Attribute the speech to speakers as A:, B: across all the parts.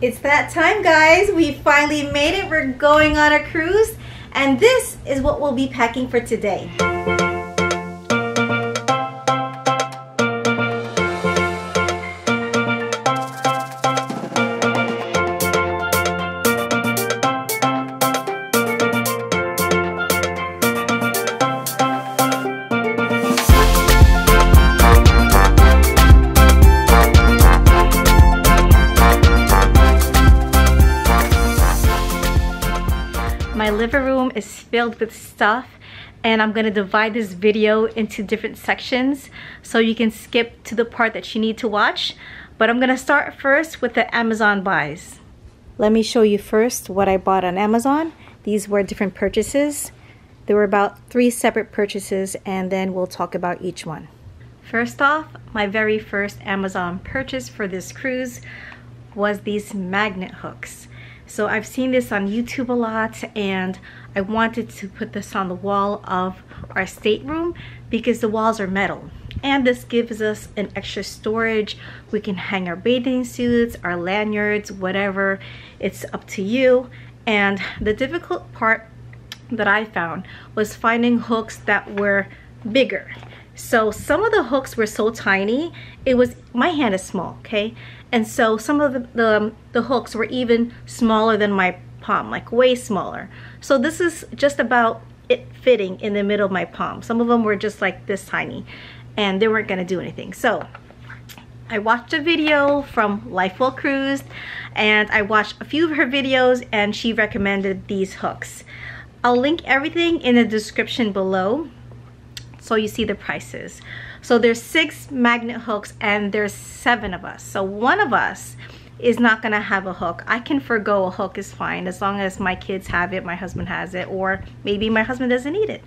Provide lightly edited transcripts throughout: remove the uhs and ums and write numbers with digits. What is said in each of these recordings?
A: It's that time, guys. We finally made it. We're going on a cruise, and this is what we'll be packing for today. My living room is filled with stuff, and I'm going to divide this video into different sections so you can skip to the part that you need to watch. But I'm going to start first with the Amazon buys. Let me show you first what I bought on Amazon. These were different purchases. There were about 3 separate purchases, and then we'll talk about each one. First off, my very first Amazon purchase for this cruise was these magnet hooks. So I've seen this on YouTube a lot, and I wanted to put this on the wall of our stateroom because the walls are metal. And this gives us an extra storage. We can hang our bathing suits, our lanyards, whatever. It's up to you. And the difficult part that I found was finding hooks that were bigger. So some of the hooks were so tiny, my hand is small, okay? And so some of the hooks were even smaller than my palm, like way smaller. So this is just about it fitting in the middle of my palm. Some of them were just like this tiny, and they weren't gonna do anything. So I watched a video from Life Well Cruised, and I watched a few of her videos, and she recommended these hooks. I'll link everything in the description below so you see the prices. So there's 6 magnet hooks, and there's 7 of us. So one of us is not gonna have a hook. I can forgo a hook, is fine, as long as my kids have it, my husband has it, or maybe my husband doesn't need it.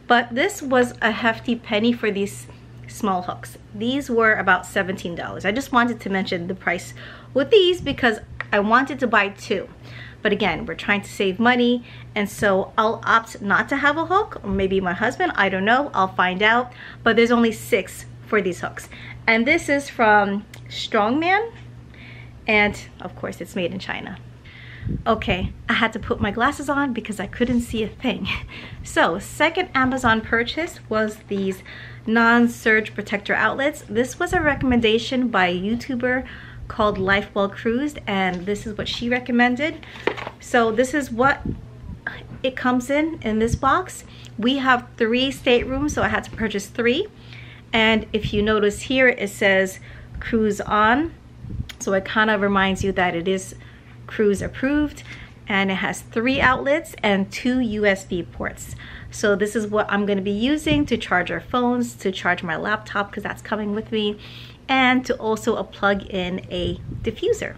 A: But this was a hefty penny for these small hooks. These were about $17. I just wanted to mention the price with these because I wanted to buy 2. But again, we're trying to save money, and so I'll opt not to have a hook, or maybe my husband, I don't know, I'll find out. But there's only 6 for these hooks. And this is from Strongman, and of course it's made in China. Okay, I had to put my glasses on because I couldn't see a thing. So, second Amazon purchase was these non-surge protector outlets. This was a recommendation by a YouTuber called Life Well Cruised, and this is what she recommended. So this is what it comes in this box. We have 3 staterooms, so I had to purchase 3. And if you notice here, it says cruise on, so it kind of reminds you that it is cruise approved, and it has 3 outlets and 2 USB ports. So this is what I'm going to be using to charge our phones, to charge my laptop because that's coming with me, and to also plug in a diffuser.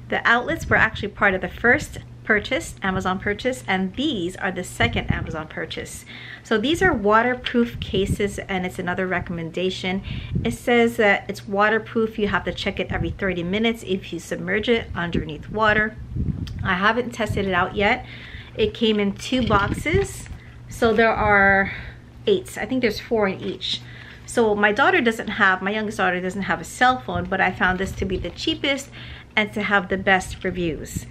A: The outlets were actually part of the first purchase, Amazon purchase, and these are the second Amazon purchase. So these are waterproof cases, and it's another recommendation. It says that it's waterproof. You have to check it every 30 minutes if you submerge it underneath water. I haven't tested it out yet. It came in 2 boxes, so there are 8. I think there's 4 in each. So my youngest daughter doesn't have a cell phone, but I found this to be the cheapest and to have the best reviews.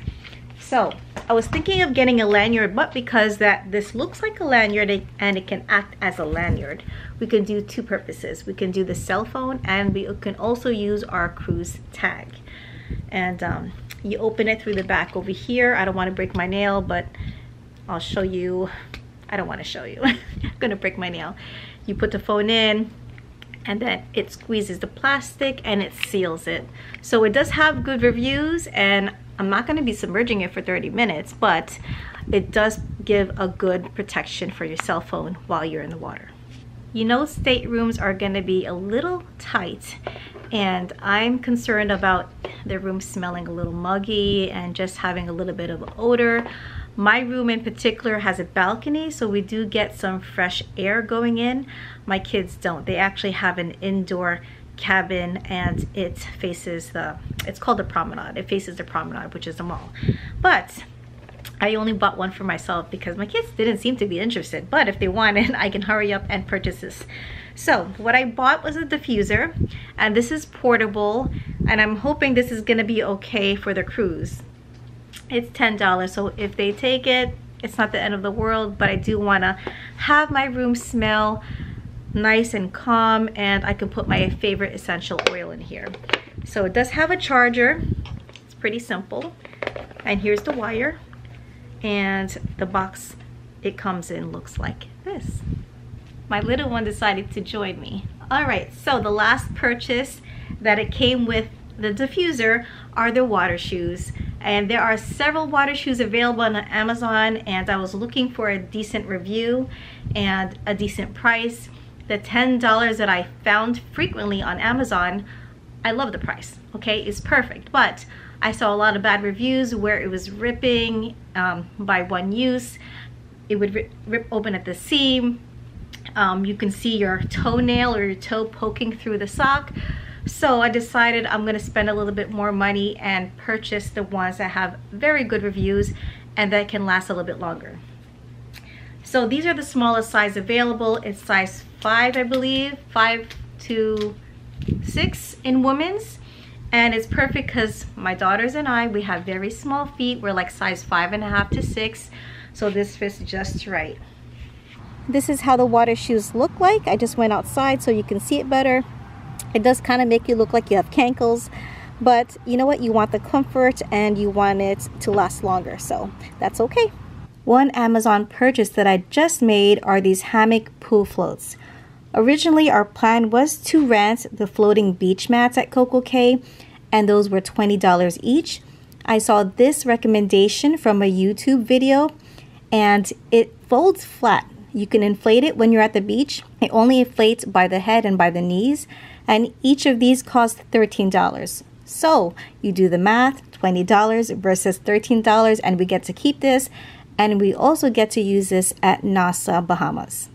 A: So I was thinking of getting a lanyard, but because this looks like a lanyard and it can act as a lanyard, we can do 2 purposes. We can do the cell phone, and we can also use our cruise tag. And you open it through the back over here. I don't want to break my nail, but I'll show you. I don't want to show you. I'm gonna break my nail. You put the phone in, and then it squeezes the plastic and it seals it. So it does have good reviews, and I'm not going to be submerging it for 30 minutes, but it does give a good protection for your cell phone while you're in the water. You know, staterooms are going to be a little tight, and I'm concerned about the room smelling a little muggy and just having a little bit of odor. My room in particular has a balcony, so we do get some fresh air going in. My kids don't. They actually have an indoor cabin, and it faces it's called the promenade. It faces the promenade, which is the mall. But I only bought one for myself because my kids didn't seem to be interested. But if they want it, I can hurry up and purchase this. So what I bought was a diffuser, and this is portable, and I'm hoping this is gonna be okay for the cruise. It's $10, so if they take it, it's not the end of the world, but I do wanna have my room smell nice and calm, and I can put my favorite essential oil in here. So it does have a charger. It's pretty simple. And here's the wire, and the box it comes in looks like this. My little one decided to join me. All right, so the last purchase that it came with the diffuser are the water shoes. And there are several water shoes available on Amazon, and I was looking for a decent review and a decent price. The $10 that I found frequently on Amazon, I love the price, okay? It's perfect, but I saw a lot of bad reviews where it was ripping by one use. It would rip open at the seam. You can see your toenail or your toe poking through the sock. So I decided I'm gonna spend a little bit more money and purchase the ones that have very good reviews and that can last a little bit longer. So these are the smallest size available. It's size 5, I believe, 5 to 6 in women's. And it's perfect because my daughters and I, we have very small feet. We're like size 5.5 to 6. So this fits just right. This is how the water shoes look like. I just went outside so you can see it better. It does kind of make you look like you have cankles, but you know what? You want the comfort and you want it to last longer, so that's okay. One Amazon purchase that I just made are these hammock pool floats. Originally, our plan was to rent the floating beach mats at Coco Cay, and those were $20 each. I saw this recommendation from a YouTube video, and it folds flat. You can inflate it when you're at the beach. It only inflates by the head and by the knees, and each of these cost $13. So you do the math, $20 versus $13, and we get to keep this, and we also get to use this at Nassau, Bahamas.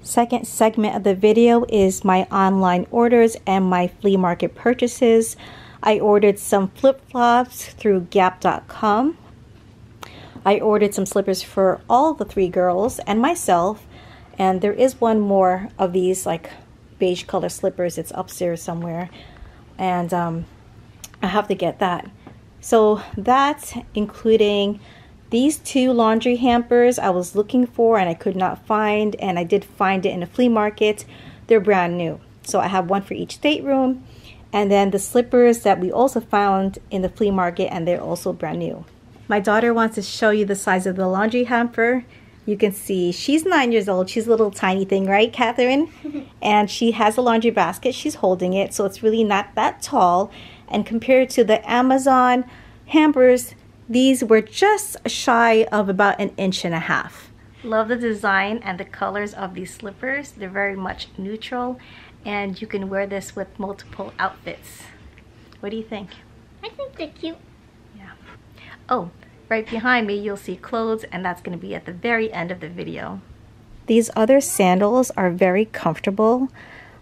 A: Second segment of the video is my online orders and my flea market purchases. I ordered some flip-flops through Gap.com. I ordered some slippers for all the 3 girls and myself, and there is one more of these like beige color slippers. It's upstairs somewhere, and I have to get that. So that's including these 2 laundry hampers I was looking for and I could not find, and I did find it in a flea market. They're brand new, so I have one for each stateroom, and then the slippers that we also found in the flea market, and they're also brand new. My daughter wants to show you the size of the laundry hamper. You can see she's 9 years old. She's a little tiny thing, right, Catherine? And she has a laundry basket. She's holding it, so it's really not that tall. And compared to the Amazon hampers, these were just shy of about 1.5 inches. Love the design and the colors of these slippers. They're very much neutral, and you can wear this with multiple outfits. What do you think?
B: I think they're cute.
A: Yeah. Oh, right behind me you'll see clothes, and that's going to be at the very end of the video. These other sandals are very comfortable,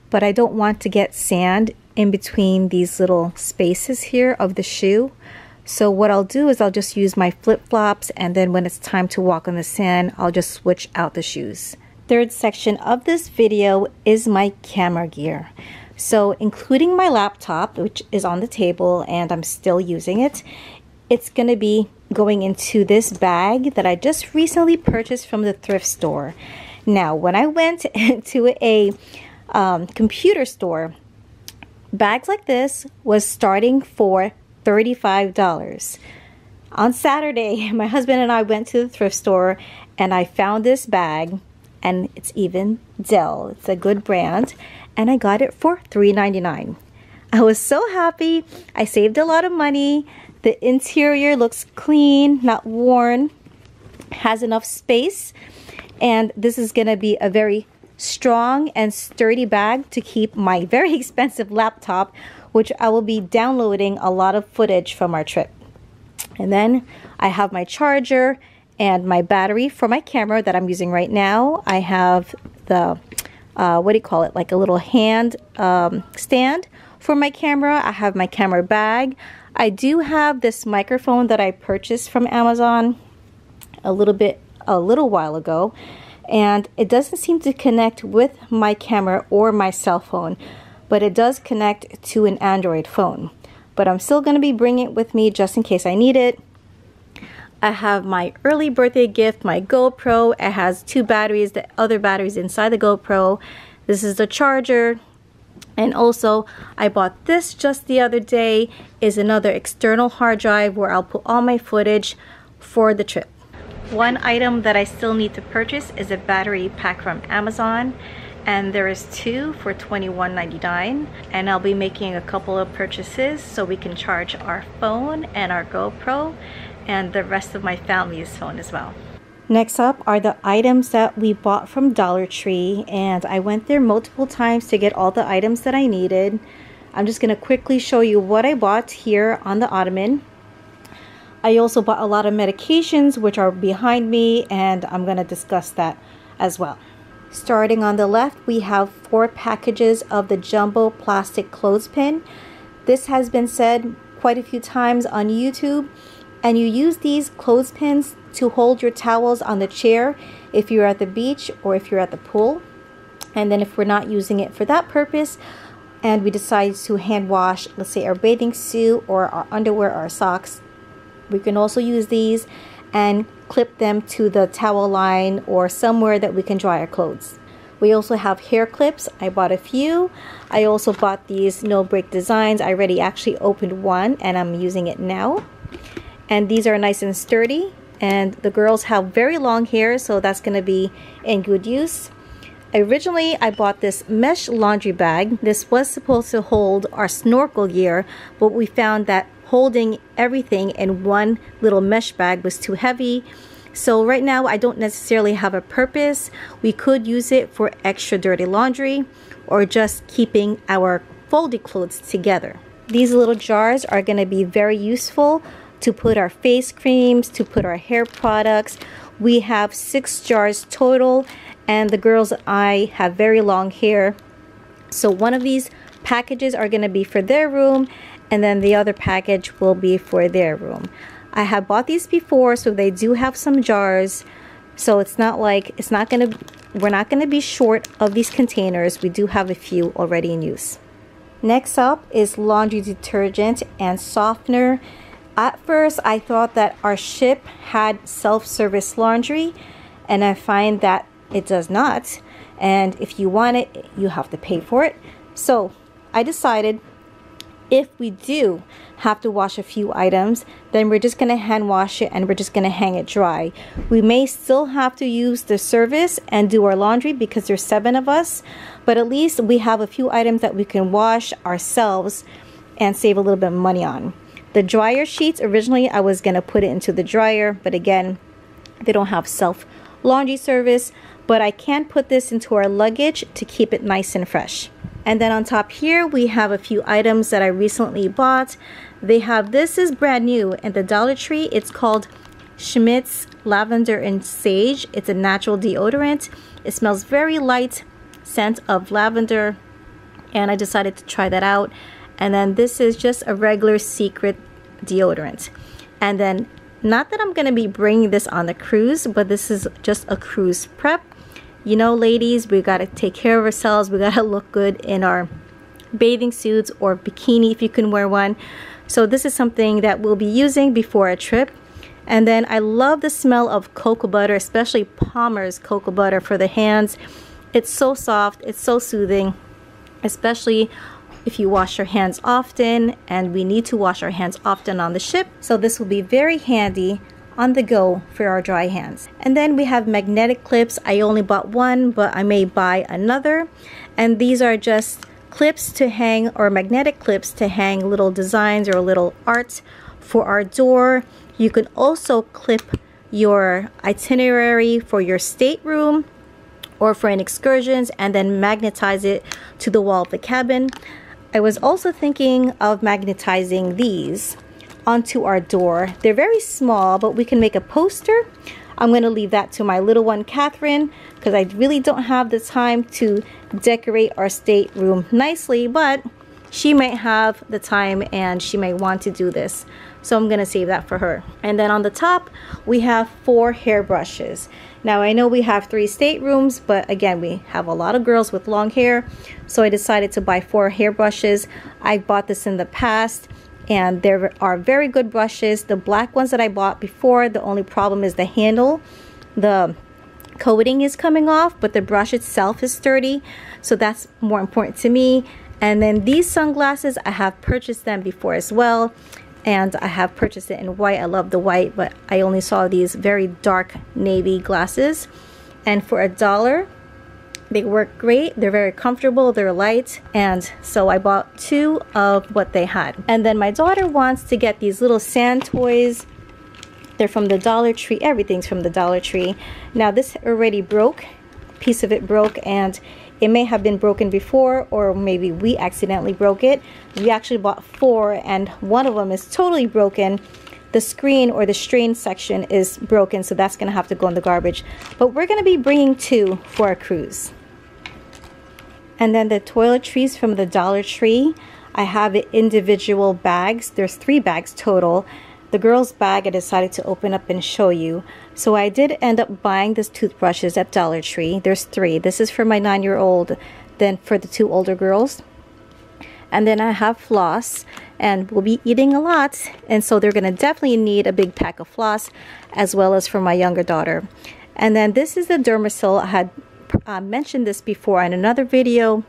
A: but I don't want to get sand in between these little spaces here of the shoe. So what I'll do is I'll just use my flip-flops, and then when it's time to walk on the sand, I'll just switch out the shoes. Third section of this video is my camera gear. So including my laptop, which is on the table and I'm still using it, it's going to be going into this bag that I just recently purchased from the thrift store. Now, when I went to a computer store, bags like this was starting for $35. On Saturday, my husband and I went to the thrift store and I found this bag, and it's even Dell. It's a good brand, and I got it for $3.99. I was so happy. I saved a lot of money. The interior looks clean, not worn, has enough space, and this is going to be a very strong and sturdy bag to keep my very expensive laptop, which I will be downloading a lot of footage from our trip. And then I have my charger and my battery for my camera that I'm using right now. I have the, what do you call it, like a little hand stand for my camera. I have my camera bag. I do have this microphone that I purchased from Amazon a little while ago. and it doesn't seem to connect with my camera or my cell phone, but it does connect to an Android phone. But I'm still going to be bringing it with me just in case I need it. I have my early birthday gift, my GoPro. It has 2 batteries, the other batteries inside the GoPro. This is the charger. And also, I bought this just the other day, is another external hard drive where I'll put all my footage for the trip. One item that I still need to purchase is a battery pack from Amazon, and there is 2 for $21.99, and I'll be making a couple of purchases so we can charge our phone and our GoPro and the rest of my family's phone as well. Next up are the items that we bought from Dollar Tree, and I went there multiple times to get all the items that I needed. I'm just going to quickly show you what I bought here on the ottoman. I also bought a lot of medications which are behind me, and I'm going to discuss that as well. Starting on the left, we have 4 packages of the jumbo plastic clothespin. This has been said quite a few times on YouTube, and you use these clothespins to hold your towels on the chair if you're at the beach or if you're at the pool. And then if we're not using it for that purpose and we decide to hand wash, let's say our bathing suit or our underwear or our socks, we can also use these and clip them to the towel line or somewhere that we can dry our clothes. We also have hair clips. I bought a few. I also bought these no break designs. I already actually opened one and I'm using it now. And these are nice and sturdy, and the girls have very long hair, so that's going to be in good use. Originally, I bought this mesh laundry bag. This was supposed to hold our snorkel gear, but we found that holding everything in one little mesh bag was too heavy. So right now, I don't necessarily have a purpose. We could use it for extra dirty laundry or just keeping our folded clothes together. These little jars are going to be very useful to put our face creams, to put our hair products. We have 6 jars total, and the girls and I have very long hair. So one of these packages are going to be for their room, and then the other package will be for their room. I have bought these before, so they do have some jars. So it's not like we're not going to be short of these containers. We do have a few already in use. Next up is laundry detergent and softener. At first, I thought that our ship had self-service laundry, and I find that it does not. And if you want it, you have to pay for it. So I decided if we do have to wash a few items, then we're just going to hand wash it and we're just going to hang it dry. We may still have to use the service and do our laundry because there's 7 of us, but at least we have a few items that we can wash ourselves and save a little bit of money on. The dryer sheets, originally I was going to put it into the dryer, but again, they don't have self laundry service, but I can put this into our luggage to keep it nice and fresh. And then on top here, we have a few items that I recently bought. They have, this is brand new at the Dollar Tree. It's called Schmidt's Lavender and Sage. It's a natural deodorant. It smells very light scent of lavender, and I decided to try that out. And then this is just a regular secret deodorant. And then, not that I'm going to be bringing this on the cruise, but this is just a cruise prep. You know, ladies, we got to take care of ourselves. We got to look good in our bathing suits or bikini if you can wear one. So this is something that we'll be using before a trip. And then I love the smell of cocoa butter, especially Palmer's cocoa butter for the hands. It's so soft, it's so soothing, especially if you wash your hands often, and we need to wash our hands often on the ship. So this will be very handy on the go for our dry hands. And then we have magnetic clips. I only bought one, but I may buy another. And these are just clips to hang, or magnetic clips to hang little designs or little art for our door. You can also clip your itinerary for your stateroom or for any excursions and then magnetize it to the wall of the cabin. I was also thinking of magnetizing these onto our door. They're very small, but we can make a poster. I'm going to leave that to my little one, Catherine, because I really don't have the time to decorate our stateroom nicely, but she might have the time and she may want to do this. so I'm gonna save that for her. And then on the top we have 4 hairbrushes. Now I know we have 3 staterooms, but again, we have a lot of girls with long hair, so I decided to buy 4 hairbrushes. I bought this in the past and there are very good brushes. The black ones that I bought before, the only problem is the handle. The coating is coming off, but the brush itself is sturdy, so that's more important to me. And then these sunglasses, I have purchased them before as well, and I have purchased it in white. I love the white, but I only saw these very dark navy glasses, and for $1 they work great. They're very comfortable, they're light, and so I bought 2 of what they had. And then my daughter wants to get these little sand toys. They're from the Dollar Tree. Everything's from the Dollar Tree. Now this already broke, a piece of it broke, and it may have been broken before, or maybe we accidentally broke it. We actually bought 4 and one of them is totally broken. The screen or the strain section is broken, so that's gonna have to go in the garbage. But we're gonna be bringing 2 for our cruise. And then the toiletries from the Dollar Tree. I have it individual bags. There's 3 bags total. The girls' bag I decided to open up and show you. So I did end up buying these toothbrushes at Dollar Tree. There's 3. This is for my 9-year-old, then for the 2 older girls. And then I have floss, and we'll be eating a lot, and so they're gonna definitely need a big pack of floss, as well as for my younger daughter. And then this is the Dermasil. I had mentioned this before in another video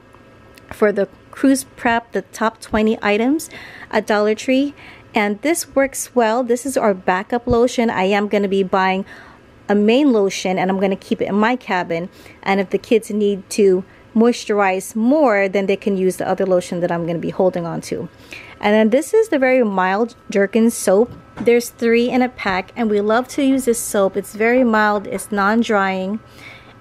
A: for the cruise prep, the top 20 items at Dollar Tree. And this works well. This is our backup lotion. I am going to be buying a main lotion, and I'm going to keep it in my cabin. And if the kids need to moisturize more, then they can use the other lotion that I'm going to be holding on to. And then this is the very mild Jergens soap. There's 3 in a pack, and we love to use this soap. It's very mild, it's non-drying,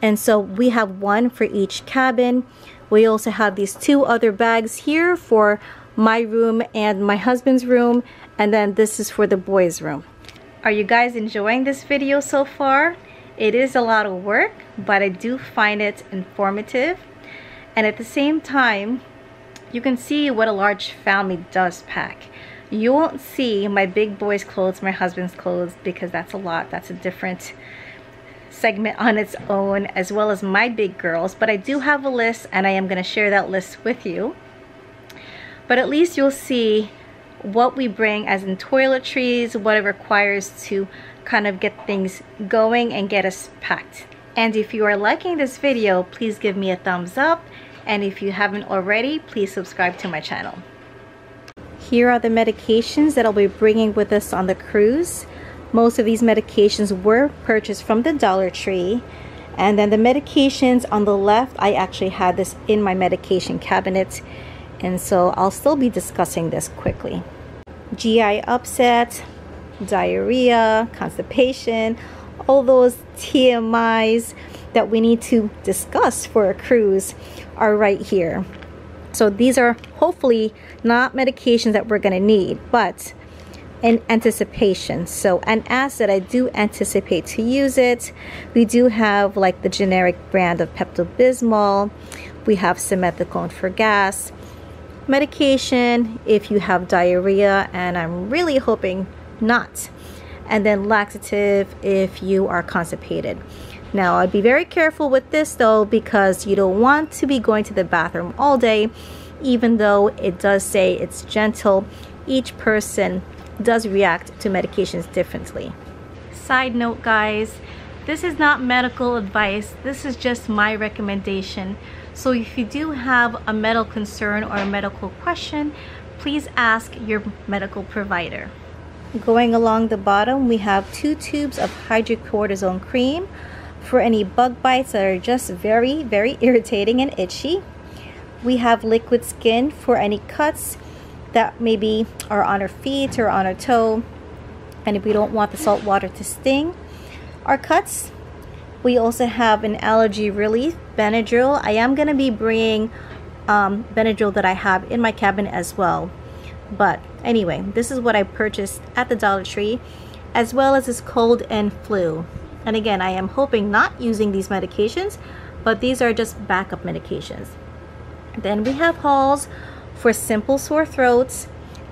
A: and so we have 1 for each cabin. We also have these 2 other bags here for my room and my husband's room, and then this is for the boys' room. Are you guys enjoying this video so far? It is a lot of work, but I do find it informative, and at the same time you can see what a large family does pack. You won't see my big boys' clothes, my husband's clothes, because that's a lot. That's a different segment on its own, as well as my big girls, but I do have a list, and I am going to share that list with you. But at least you'll see what we bring, as in toiletries, what it requires to kind of get things going and get us packed. And if you are liking this video, please give me a thumbs up, and if you haven't already, please subscribe to my channel. Here are the medications that I'll be bringing with us on the cruise. Most of these medications were purchased from the Dollar Tree. And then the medications on the left, I actually had this in my medication cabinet, and so I'll still be discussing this quickly. GI upset, diarrhea, constipation, all those TMIs that we need to discuss for a cruise are right here. So these are hopefully not medications that we're going to need, but in anticipation. So an acid, I do anticipate to use it. We do have like the generic brand of Pepto-Bismol. We have simethicone for gas. Medication if you have diarrhea, and I'm really hoping not. And then laxative if you are constipated. Now I'd be very careful with this though, because you don't want to be going to the bathroom all day. Even though it does say it's gentle, each person does react to medications differently. Side note guys, this is not medical advice, this is just my recommendation. So if you do have a medical concern or a medical question, please ask your medical provider. Going along the bottom, we have 2 tubes of hydrocortisone cream for any bug bites that are just very, very irritating and itchy. We have liquid skin for any cuts that maybe are on our feet or on our toe, and if we don't want the salt water to sting our cuts. We also have an allergy relief, Benadryl. I am going to be bringing Benadryl that I have in my cabin as well. But anyway, this is what I purchased at the Dollar Tree, as well as this cold and flu. And again, I am hoping not using these medications, but these are just backup medications. Then we have Halls for simple sore throats,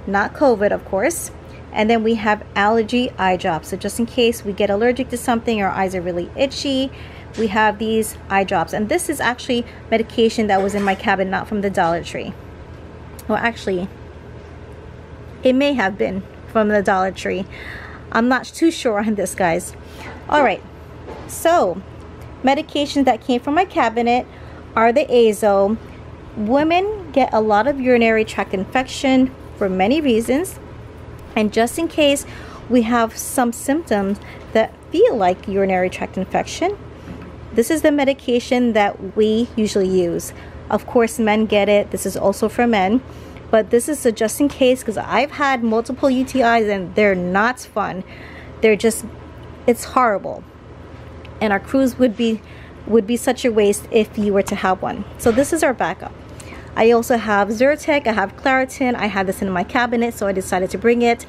A: not COVID of course, And then we have allergy eye drops. So just in case we get allergic to something, our eyes are really itchy, we have these eye drops. And this is actually medication that was in my cabinet, not from the Dollar Tree. Well, actually, it may have been from the Dollar Tree. I'm not too sure on this, guys. All right, so medications that came from my cabinet are the Azo. Women get a lot of urinary tract infection for many reasons. And just in case we have some symptoms that feel like urinary tract infection, this is the medication that we usually use. Of course, men get it. This is also for men. But this is a just in case, because I've had multiple UTIs and they're not fun. They're just, it's horrible. And our cruise would be such a waste if you were to have one. So this is our backup. I also have Zyrtec, I have Claritin. I had this in my cabinet, so I decided to bring it.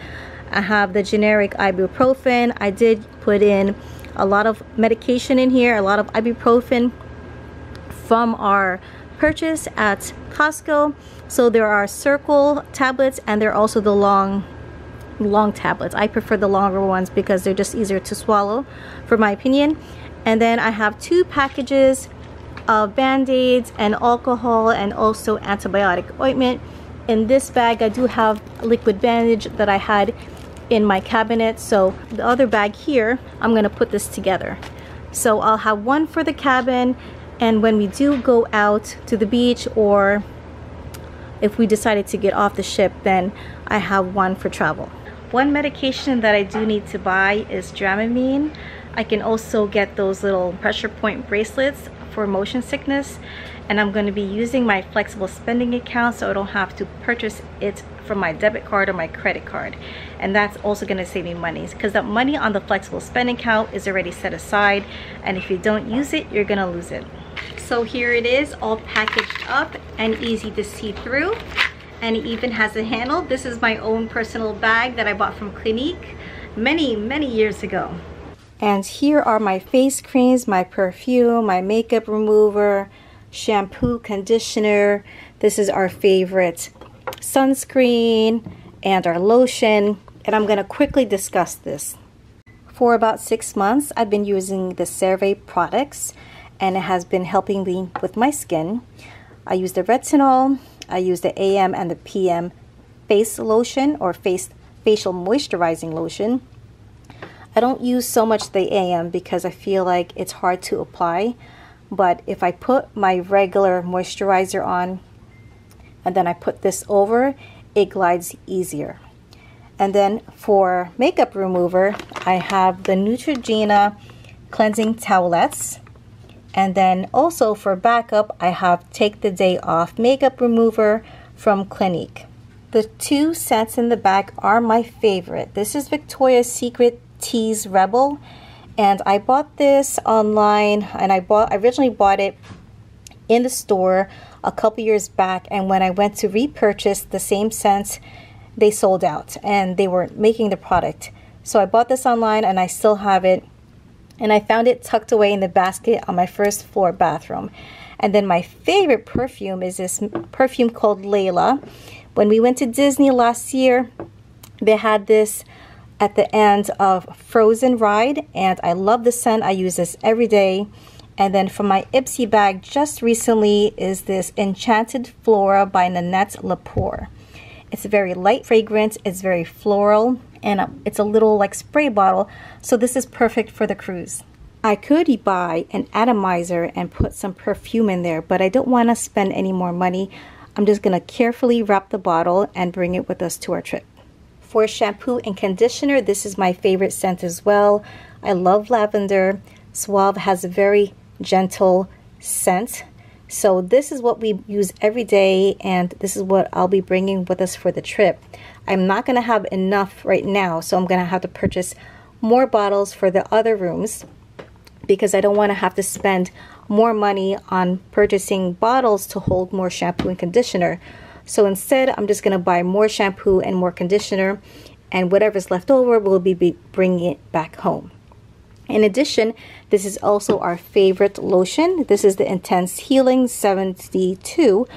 A: I have the generic ibuprofen. I did put in a lot of medication in here, a lot of ibuprofen from our purchase at Costco. So there are circle tablets and there are also the long tablets. I prefer the longer ones because they're just easier to swallow, for my opinion. And then I have 2 packages of band-aids and alcohol and also antibiotic ointment. In this bag I do have a liquid bandage that I had in my cabinet. So the other bag here, I'm gonna put this together. So I'll have one for the cabin, and when we do go out to the beach, or if we decided to get off the ship, then I have one for travel. One medication that I do need to buy is Dramamine. I can also get those little pressure point bracelets for motion sickness, and I'm going to be using my flexible spending account, so I don't have to purchase it from my debit card or my credit card. And that's also going to save me money, because the money on the flexible spending account is already set aside, and if you don't use it, you're going to lose it. So here it is, all packaged up and easy to see through, and it even has a handle. This is my own personal bag that I bought from Clinique many years ago. And here are my face creams, my perfume, my makeup remover, shampoo, conditioner. This is our favorite sunscreen and our lotion. And I'm going to quickly discuss this. For about 6 months, I've been using the CeraVe products, and it has been helping me with my skin. I use the retinol, I use the AM and the PM face lotion, or facial moisturizing lotion. I don't use so much the AM because I feel like it's hard to apply, but if I put my regular moisturizer on and then I put this over, it glides easier. And then for makeup remover, I have the Neutrogena cleansing towelettes. And then also for backup, I have Take the Day Off makeup remover from Clinique. The 2 scents in the back are my favorite. This is Victoria's Secret Tease Rebel, and I bought this online, and I originally bought it in the store a couple years back, and when I went to repurchase the same scents, they sold out and they weren't making the product. So I bought this online and I still have it, and I found it tucked away in the basket on my first floor bathroom. And then my favorite perfume is this perfume called Layla. When we went to Disney last year, they had this at the end of Frozen ride, and I love the scent. I use this every day. And then for my Ipsy bag just recently is this Enchanted Flora by Nanette Lepore. It's a very light fragrance, it's very floral, and it's a little like spray bottle, so this is perfect for the cruise. I could buy an atomizer and put some perfume in there, but I don't want to spend any more money. I'm just going to carefully wrap the bottle and bring it with us to our trip. For shampoo and conditioner, this is my favorite scent as well. I love lavender. Suave has a very gentle scent. So this is what we use every day, and this is what I'll be bringing with us for the trip. I'm not going to have enough right now, so I'm going to have to purchase more bottles for the other rooms because I don't want to have to spend more money on purchasing bottles to hold more shampoo and conditioner. So instead, I'm just going to buy more shampoo and more conditioner, and whatever's left over, we'll be bringing it back home. In addition, this is also our favorite lotion. This is the Intense Healing 72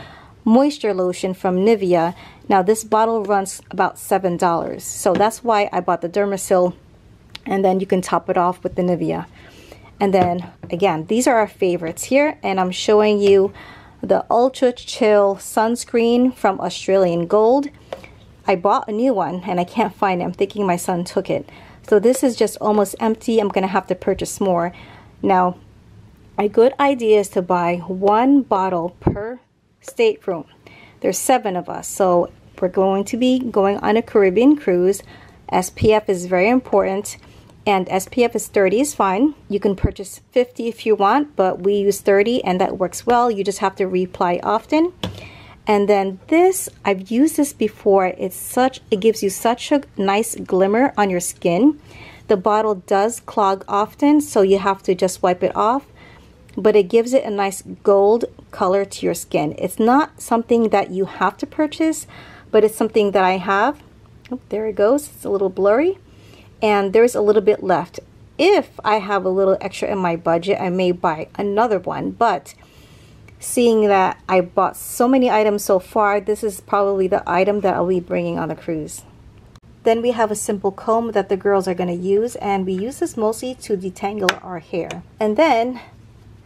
A: Moisture Lotion from Nivea, Now this bottle runs about $7. So that's why I bought the Dermasil, and then you can top it off with the Nivea. And then again, these are our favorites here, and I'm showing you the Ultra Chill sunscreen from Australian Gold. I bought a new one and I can't find it. I'm thinking my son took it. So this is just almost empty. I'm gonna have to purchase more. Now, a good idea is to buy one bottle per stateroom. There's 7 of us, so we're going to be going on a Caribbean cruise. SPF is very important, and SPF is 30 is fine. You can purchase 50 if you want, but we use 30 and that works well. You just have to reapply often. And then this, I've used this before. It gives you such a nice glimmer on your skin. The bottle does clog often, so you have to just wipe it off, but it gives it a nice gold color to your skin. It's not something that you have to purchase, but it's something that I have. Oh, there it goes. It's a little blurry, and there's a little bit left. If I have a little extra in my budget, I may buy another one, but seeing that I bought so many items so far, this is probably the item that I'll be bringing on the cruise. Then we have a simple comb that the girls are going to use, and we use this mostly to detangle our hair. And then,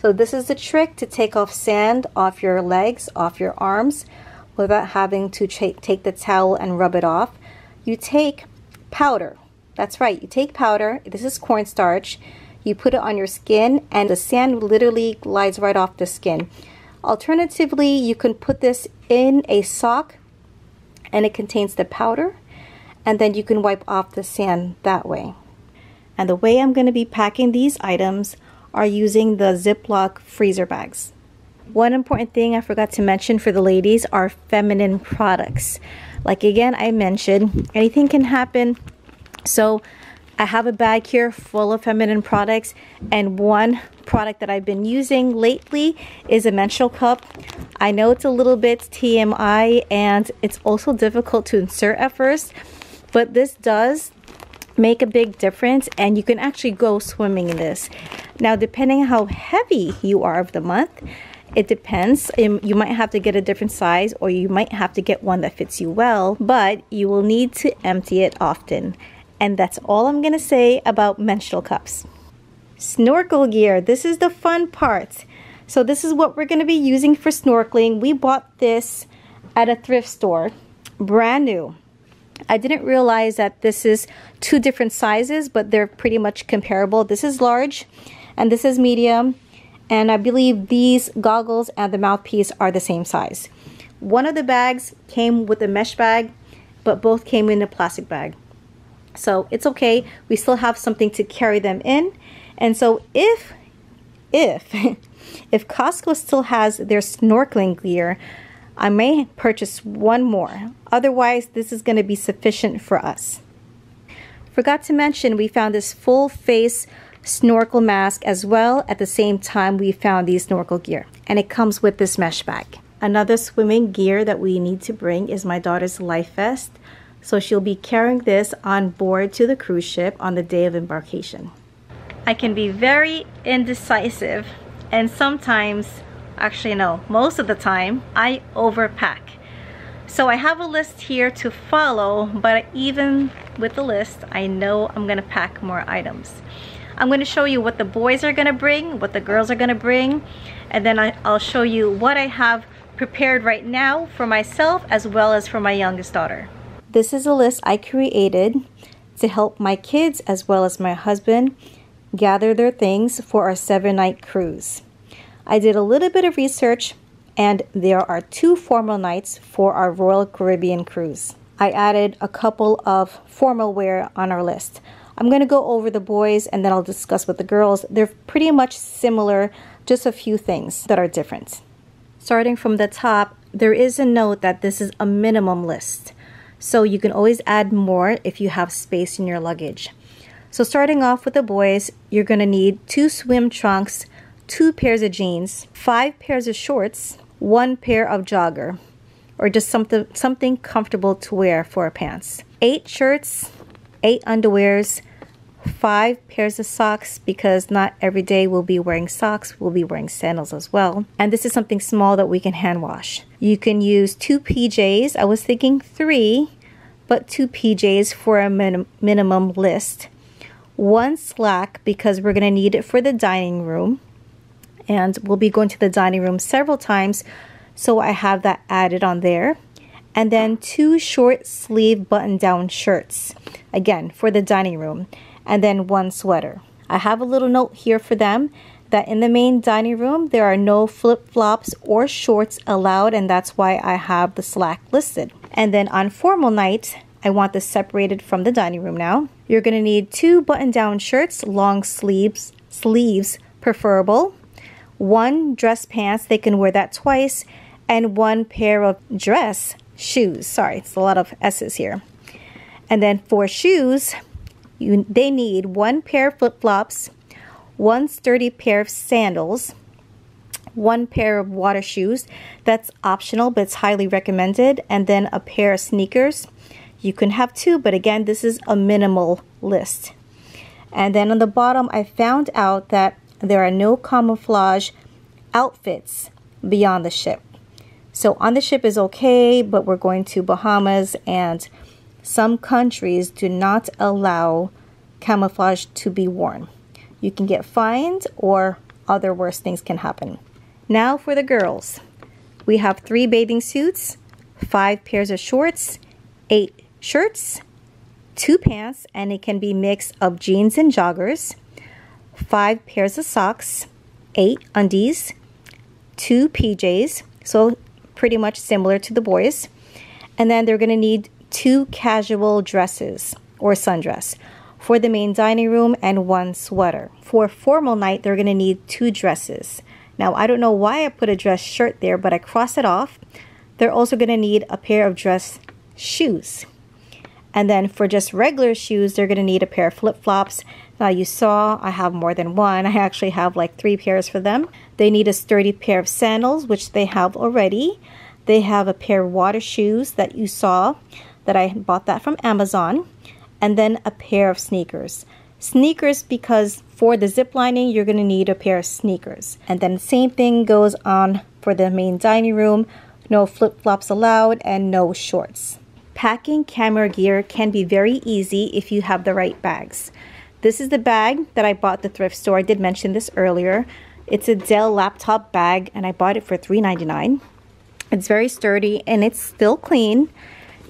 A: so this is the trick to take off sand off your legs, off your arms, without having to take the towel and rub it off. You take powder. That's right, you take powder. This is cornstarch. You put it on your skin, and the sand literally glides right off the skin. Alternatively, you can put this in a sock, and it contains the powder, and then you can wipe off the sand that way. And the way I'm going to be packing these items are using the Ziploc freezer bags. One important thing I forgot to mention for the ladies are feminine products. Like again, I mentioned, anything can happen. So I have a bag here full of feminine products, and one product that I've been using lately is a menstrual cup. I know it's a little bit TMI, and it's also difficult to insert at first, but this does make a big difference, and you can actually go swimming in this. Now, depending on how heavy you are of the month, it depends. You might have to get a different size, or you might have to get one that fits you well, but you will need to empty it often. And that's all I'm gonna say about menstrual cups. Snorkel gear, this is the fun part. So this is what we're gonna be using for snorkeling. We bought this at a thrift store, brand new. I didn't realize that this is 2 different sizes, but they're pretty much comparable. This is large and this is medium. And I believe these goggles and the mouthpiece are the same size. One of the bags came with a mesh bag, but both came in a plastic bag. So it's okay, we still have something to carry them in. And so if Costco still has their snorkeling gear, I may purchase one more. Otherwise, this is going to be sufficient for us. Forgot to mention, we found this full face snorkel mask as well. At the same time, we found these snorkel gear, and it comes with this mesh bag. Another swimming gear that we need to bring is my daughter's life vest. So she'll be carrying this on board to the cruise ship on the day of embarkation. I can be very indecisive, and sometimes, actually no, most of the time, I overpack. So I have a list here to follow, but even with the list, I know I'm gonna pack more items. I'm gonna show you what the boys are gonna bring, what the girls are gonna bring, and then I'll show you what I have prepared right now for myself as well as for my youngest daughter. This is a list I created to help my kids as well as my husband gather their things for our 7-night cruise. I did a little bit of research, and there are 2 formal nights for our Royal Caribbean cruise. I added a couple of formal wear on our list. I'm going to go over the boys and then I'll discuss with the girls. They're pretty much similar, just a few things that are different. Starting from the top, there is a note that this is a minimum list. So you can always add more if you have space in your luggage. So starting off with the boys, you're going to need 2 swim trunks, 2 pairs of jeans, 5 pairs of shorts, 1 pair of jogger, or just something comfortable to wear for pants, 8 shirts, 8 underwears, 5 pairs of socks, because not every day we'll be wearing socks, we'll be wearing sandals as well. And this is something small that we can hand wash. You can use 2 PJs. I was thinking 3, but 2 PJs for a minimum list. 1 slack, because we're going to need it for the dining room. And we'll be going to the dining room several times, so I have that added on there. And then 2 short sleeve button down shirts, again for the dining room. And then 1 sweater. I have a little note here for them that in the main dining room there are no flip-flops or shorts allowed, and that's why I have the slack listed. And then on formal nights, I want this separated from the dining room now. You're going to need 2 button-down shirts, long sleeves preferable, 1 dress pants, they can wear that twice, and 1 pair of dress shoes. Sorry, it's a lot of S's here. And then for shoes, they need 1 pair of flip-flops, 1 sturdy pair of sandals, 1 pair of water shoes. That's optional, but it's highly recommended. And then a pair of sneakers. You can have 2, but again, this is a minimal list. And then on the bottom, I found out that there are no camouflage outfits beyond the ship. So on the ship is okay, but we're going to Bahamas, and some countries do not allow camouflage to be worn. You can get fined, or other worse things can happen. Now for the girls. We have 3 bathing suits, 5 pairs of shorts, 8 shirts, 2 pants, and it can be mix of jeans and joggers, 5 pairs of socks, 8 undies, 2 PJs, so pretty much similar to the boys. And then they're going to need 2 casual dresses or sundress for the main dining room, and 1 sweater. For formal night, they're going to need 2 dresses. Now, I don't know why I put a dress shirt there, but I cross it off. They're also going to need a pair of dress shoes. And then for just regular shoes, they're going to need a pair of flip-flops. Now, you saw I have more than 1. I actually have like 3 pairs for them. They need a sturdy pair of sandals, which they have already. They have a pair of water shoes that you saw, that I bought that from Amazon. And then a pair of sneakers. Sneakers, because for the zip lining, you're going to need a pair of sneakers. And then the same thing goes on for the main dining room. No flip-flops allowed, and no shorts. Packing camera gear can be very easy if you have the right bags. This is the bag that I bought at the thrift store. I did mention this earlier. It's a Dell laptop bag, and I bought it for $3.99. It's very sturdy, and it's still clean.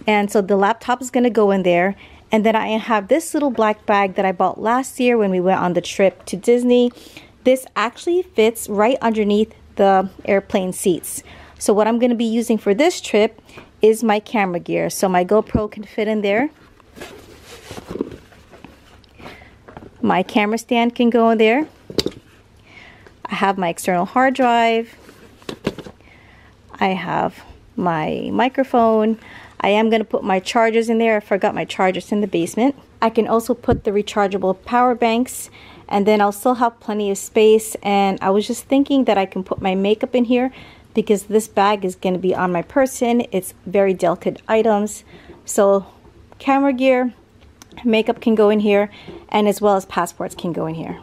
A: And so the laptop is going to go in there. And then I have this little black bag that I bought last year when we went on the trip to Disney. This actually fits right underneath the airplane seats. So what I'm going to be using for this trip is my camera gear. So my GoPro can fit in there. My camera stand can go in there. I have my external hard drive. I have my microphone. I am going to put my chargers in there. I forgot my chargers in the basement. I can also put the rechargeable power banks, and then I'll still have plenty of space. And I was just thinking that I can put my makeup in here, because this bag is going to be on my person. It's very delicate items. So camera gear, makeup can go in here, and as well as passports can go in here.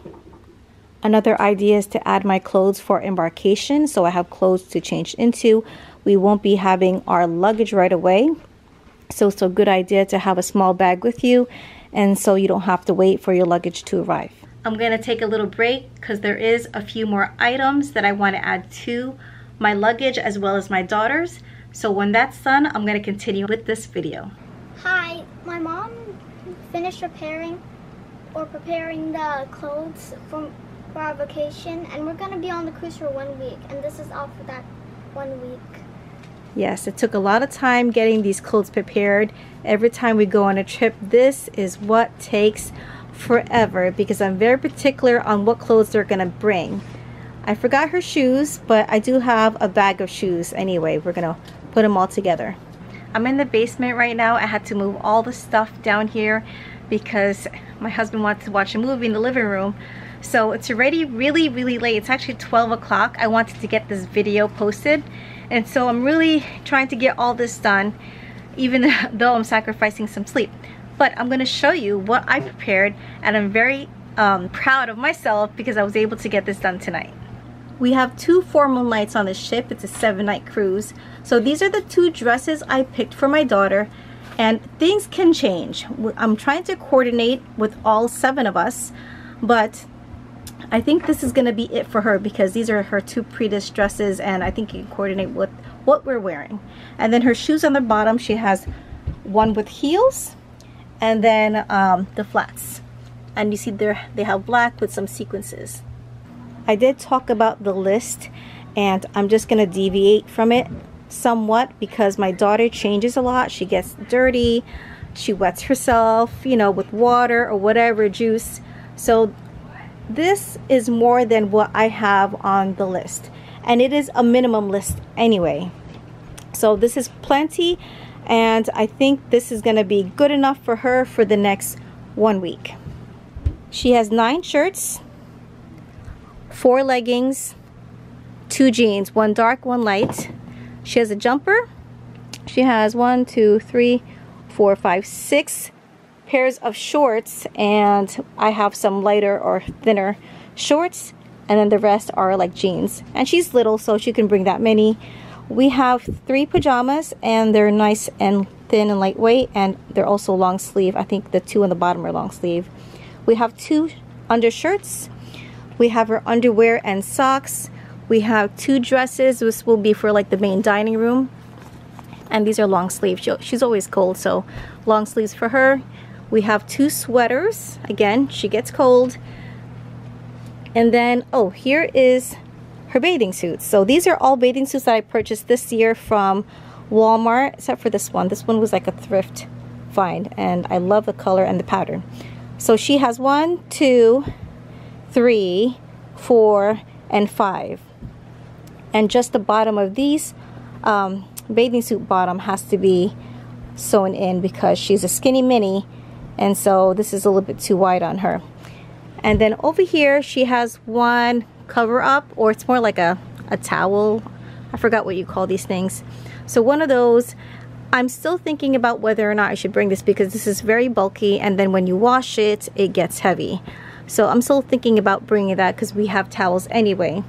A: Another idea is to add my clothes for embarkation, so I have clothes to change into. We won't be having our luggage right away, so it's a good idea to have a small bag with you, and so you don't have to wait for your luggage to arrive. I'm going to take a little break because there is a few more items that I want to add to my luggage as well as my daughter's. So when that's done, I'm going to continue with this video.
B: Hi, my mom finished preparing the clothes for our vacation, and we're going to be on the cruise for 1 week, and this is all for that 1 week.
A: Yes, it took a lot of time getting these clothes prepared. Every time we go on a trip, this is what takes forever, because I'm very particular on what clothes they're gonna bring. I forgot her shoes, but I do have a bag of shoes anyway. We're gonna put them all together. I'm in the basement right now. I had to move all the stuff down here because my husband wanted to watch a movie in the living room. So it's already really late. It's actually 12 o'clock. I wanted to get this video posted, and so I'm really trying to get all this done, even though I'm sacrificing some sleep. But I'm going to show you what I prepared, and I'm very proud of myself because I was able to get this done tonight. We have 2 formal nights on the ship. It's a 7-night cruise. So these are the 2 dresses I picked for my daughter, and things can change. I'm trying to coordinate with all 7 of us, but I think this is going to be it for her because these are her 2 previous dresses, and I think you can coordinate with what we're wearing. And then her shoes on the bottom, she has one with heels, and then the flats, and you see there they have black with some sequences. I did talk about the list, and I'm just gonna deviate from it somewhat because my daughter changes a lot. She gets dirty, she wets herself, you know, with water or whatever, juice. So this is more than what I have on the list, and it is a minimum list anyway. So this is plenty, and I think this is going to be good enough for her for the next 1 week. She has 9 shirts, 4 leggings, 2 jeans, 1 dark, 1 light. She has a jumper. She has 1, 2, 3, 4, 5, 6 pairs of shorts, and I have some lighter or thinner shorts, and then the rest are like jeans. And she's little, so she can bring that many. We have 3 pajamas, and they're nice and thin and lightweight, and they're also long sleeve. I think the 2 on the bottom are long sleeve. We have 2 undershirts. We have her underwear and socks. We have 2 dresses. This will be for like the main dining room, and these are long sleeve. She's always cold, so long sleeves for her. We have 2 sweaters. Again, she gets cold. And then, oh, here is her bathing suits. So these are all bathing suits that I purchased this year from Walmart, except for this one. This one was like a thrift find, and I love the color and the pattern. So she has 1, 2, 3, 4, and 5. And just the bottom of these bathing suit bottom has to be sewn in because she's a skinny mini, and so this is a little bit too wide on her. And then over here she has 1 cover up, or it's more like a towel. I forgot what you call these things. So one of those. I'm still thinking about whether or not I should bring this because this is very bulky, and then when you wash it, it gets heavy. So I'm still thinking about bringing that because we have towels anyway.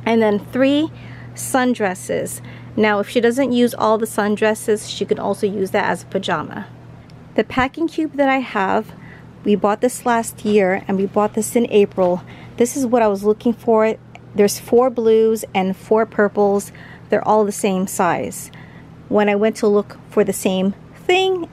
A: And then 3 sundresses. Now if she doesn't use all the sundresses, she can also use that as a pajama. The packing cube that I have, we bought this last year, and we bought this in April. This is what I was looking for. There's 4 blues and 4 purples. They're all the same size. When I went to look for the same thing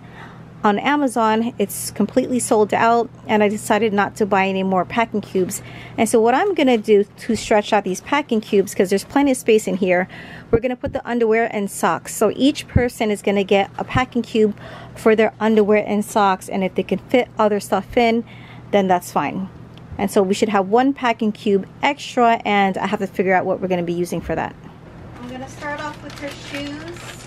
A: on Amazon, it's completely sold out, and I decided not to buy any more packing cubes. And so what I'm gonna do to stretch out these packing cubes, because there's plenty of space in here, we're gonna put the underwear and socks. So each person is gonna get a packing cube for their underwear and socks, and if they can fit other stuff in, then that's fine. And so we should have 1 packing cube extra, and I have to figure out what we're gonna be using for that. I'm gonna start off with her shoes.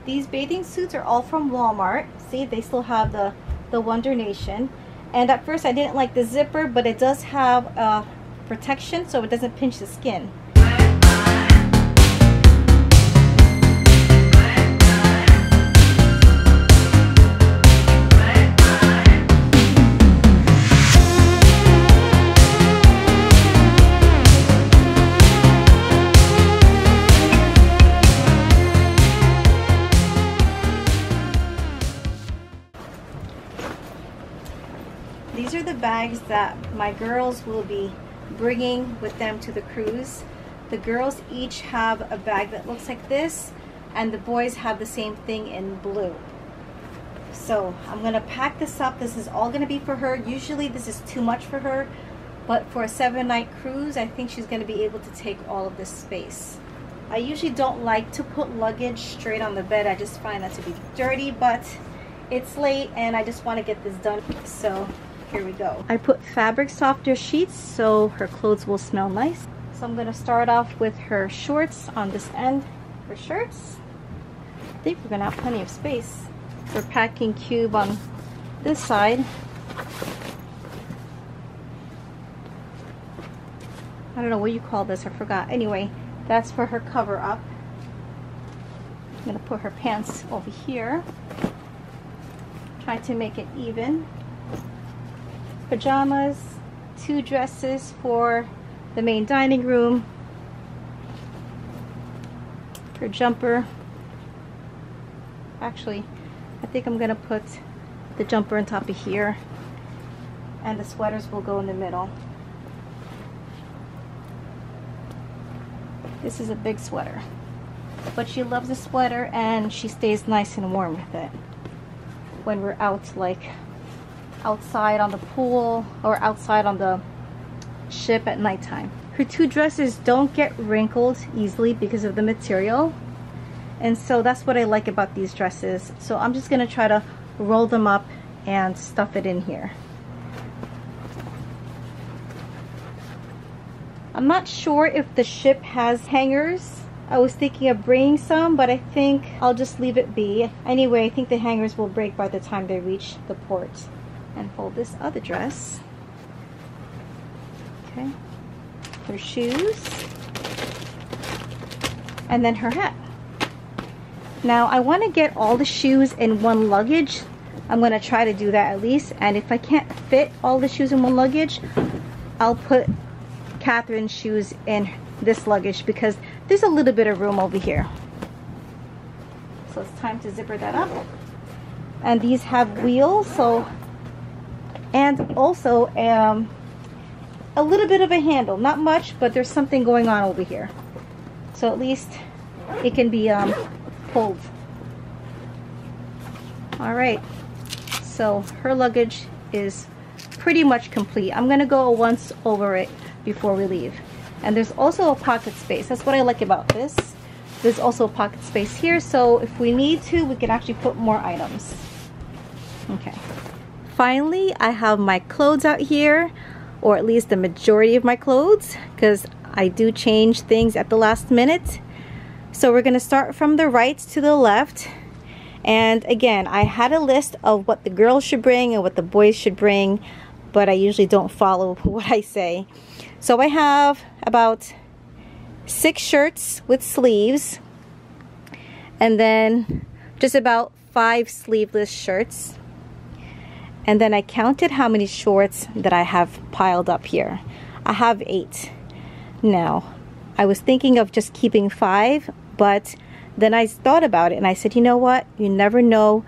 A: These bathing suits are all from Walmart. See, they still have the Wonder Nation. And at first I didn't like the zipper, but it does have protection so it doesn't pinch the skin. These are the bags that my girls will be bringing with them to the cruise. The girls each have a bag that looks like this, and the boys have the same thing in blue. So I'm gonna pack this up. This is all gonna be for her. Usually this is too much for her, but for a 7-night cruise, I think she's gonna be able to take all of this space. I usually don't like to put luggage straight on the bed. I just find that to be dirty, but it's late and I just want to get this done. So here we go. I put fabric softener sheets so her clothes will smell nice. So I'm going to start off with her shorts on this end. her shirts. I think we're gonna have plenty of space for packing cube on this side. I don't know what you call this, I forgot. Anyway, that's for her cover up. I'm gonna put her pants over here. Try to make it even. Pajamas, 2 dresses for the main dining room. Her jumper. Actually, I think I'm gonna put the jumper on top of here, and the sweaters will go in the middle. This is a big sweater, but she loves the sweater and she stays nice and warm with it when we're out, like outside on the pool or outside on the ship at nighttime. Her 2 dresses don't get wrinkled easily because of the material, and so that's what I like about these dresses. So I'm just gonna try to roll them up and stuff it in here. I'm not sure if the ship has hangers. I was thinking of bringing some, but I think I'll just leave it be. Anyway, I think the hangers will break by the time they reach the port. And fold this other dress. Okay. Her shoes. And then her hat. Now I want to get all the shoes in one luggage. I'm going to try to do that at least. And if I can't fit all the shoes in one luggage, I'll put Catherine's shoes in this luggage because there's a little bit of room over here. So it's time to zipper that up. And these have wheels, so, and also a little bit of a handle. Not much, but there's something going on over here. So at least it can be pulled. All right, so her luggage is pretty much complete. I'm gonna go once over it before we leave. And there's also a pocket space. That's what I like about this. There's also a pocket space here, so if we need to, we can actually put more items. Okay. Finally, I have my clothes out here, or at least the majority of my clothes, because I do change things at the last minute. So we're gonna start from the right to the left. And again, I had a list of what the girls should bring and what the boys should bring, but I usually don't follow what I say. So I have about 6 shirts with sleeves, and then just about 5 sleeveless shirts. And then I counted how many shorts that I have piled up here. I have 8. Now, I was thinking of just keeping 5, but then I thought about it and I said, you know what? You never know.